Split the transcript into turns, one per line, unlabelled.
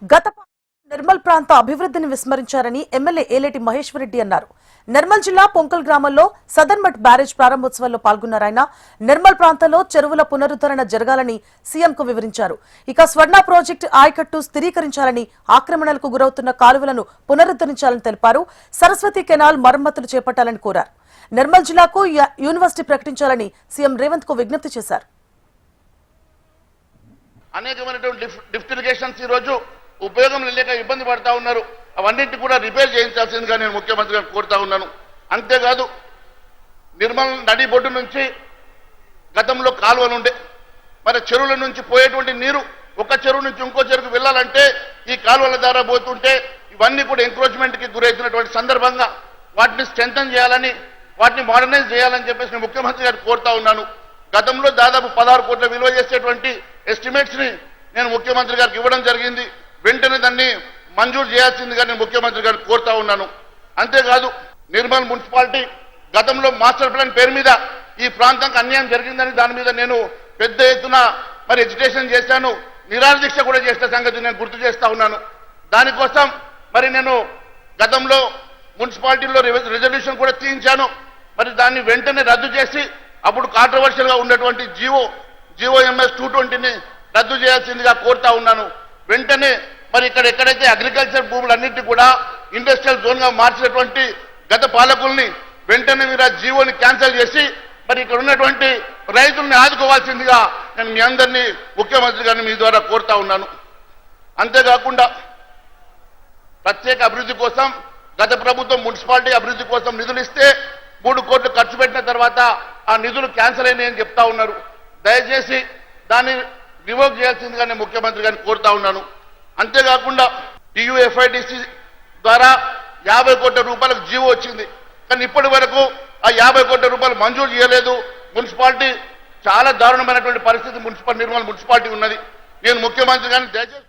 గత నిర్మల్ ప్రాంత అభివృద్ధిని విస్మరించారని ఎమ్మెల్యే ఏలేటి మహేశ్వర్ రెడ్డి అన్నారు. నిర్మల్ జిల్లా పొంకల్ గ్రామంలో సదర్మట్ బ్యారేజ్ ప్రారంభోత్సవాల్లో పాల్గొన్నారు ఆయన. నిర్మల్ ప్రాంతంలో చెరువుల పునరుద్ధరణ జరగాలని సీఎంకు వివరించారు. ఇక స్వర్ణ ప్రాజెక్టు ఆయకట్టు స్థిరీకరించాలని, ఆక్రమణలకు గురవుతున్న కాలువలను పునరుద్ధరించాలని తెలిపారు. సరస్వతి కెనాల్ మరమ్మతులు చేపట్టాలని కోరారు. నిర్మల్ జిల్లాకు యూనివర్సిటీ ప్రకటించాలని సీఎం రేవంత్ కు విజ్ఞప్తి చేశారు.
అనేకమైనటువంటి లిఫ్ట్ ఇరిగేషన్స్ ఈ రోజు ఉపయోగం లేక ఇబ్బంది పడతా ఉన్నారు. అవన్నింటి కూడా రిపేర్ చేయించాల్సిందిగా నేను ముఖ్యమంత్రి గారిని కోరుతా ఉన్నాను. అంతేకాదు, నిర్మల్ నడి బొడ్డు నుంచి గతంలో కాలువలు ఉండే, మరి చెరువుల నుంచి పోయేటువంటి నీరు ఒక చెరువు నుంచి ఇంకో చెరువుకు వెళ్ళాలంటే ఈ కాలువల ద్వారా పోతుంటే ఇవన్నీ కూడా ఎంక్రోచ్మెంట్కి గురవుతున్నటువంటి సందర్భంగా వాటిని స్ట్రెంథన్ చేయాలని, వాటిని మోడర్నైజ్ చేయాలని చెప్పేసి నేను ముఖ్యమంత్రి గారికి కోరుతా ఉన్నాను. గతంలో దాదాపు 16 కోట్ల విలువ చేసేటువంటి ఎస్టిమేట్స్ ని నేను ముఖ్యమంత్రి గారికి ఇవ్వడం జరిగింది. వెంటనే దాన్ని మంజూరు చేయాల్సిందిగా నేను ముఖ్యమంత్రి గారికి కోరుతా ఉన్నాను. అంతేకాదు, నిర్మల్ మున్సిపాలిటీ గతంలో మాస్టర్ ప్లాన్ పేరు మీద ఈ ప్రాంతానికి అన్యాయం జరిగిందని దాని మీద నేను పెద్ద ఎత్తున మరి ఎడ్యుకేషన్ చేశాను, నిరాహార దీక్ష కూడా చేసిన సంగతి నేను గుర్తు చేస్తా ఉన్నాను. దానికోసం మరి నేను గతంలో మున్సిపాలిటీలో రిజల్యూషన్ కూడా తీయించాను. మరి దాన్ని వెంటనే రద్దు చేసి అప్పుడు కాంట్రవర్షియల్ గా ఉన్నటువంటి జిఓఎంఎస్ 220ని రద్దు చేయాల్సిందిగా కోరుతా ఉన్నాను. వెంటనే మరి ఇక్కడ ఎక్కడైతే అగ్రికల్చర్ భూములన్నింటినీ కూడా ఇండస్ట్రియల్ జోన్ గా మార్చినటువంటి గత పాలకుల్ని వెంటనే మీరు ఆ జీవోని క్యాన్సిల్ చేసి మరి ఇక్కడ ఉన్నటువంటి రైతుల్ని ఆదుకోవాల్సిందిగా నేను మీ అందరినీ ముఖ్యమంత్రి గారిని మీ ద్వారా కోరుతా ఉన్నాను. అంతేకాకుండా ప్రత్యేక అభివృద్ధి కోసం గత ప్రభుత్వం మున్సిపాలిటీ అభివృద్ధి కోసం నిధులు ఇస్తే 3 కోట్లు ఖర్చు పెట్టిన తర్వాత ఆ నిధులు క్యాన్సిల్ అయినాయని చెప్తా ఉన్నారు. దయచేసి దాన్ని రివోక్ చేయాల్సిందిగా నేను ముఖ్యమంత్రి గారిని కోరుతా ఉన్నాను. అంతేకాకుండా టీయూఎఫ్ఐడిసి ద్వారా 50 కోట్ల రూపాయలకు జీవో వచ్చింది. కానీ ఇప్పటి వరకు ఆ 50 కోట్ల రూపాయలు మంజూరు చేయలేదు. మున్సిపాలిటీ చాలా దారుణమైనటువంటి పరిస్థితి నిర్మల్ మున్సిపాలిటీ ఉన్నది. నేను ముఖ్యమంత్రి గారిని దయచేసి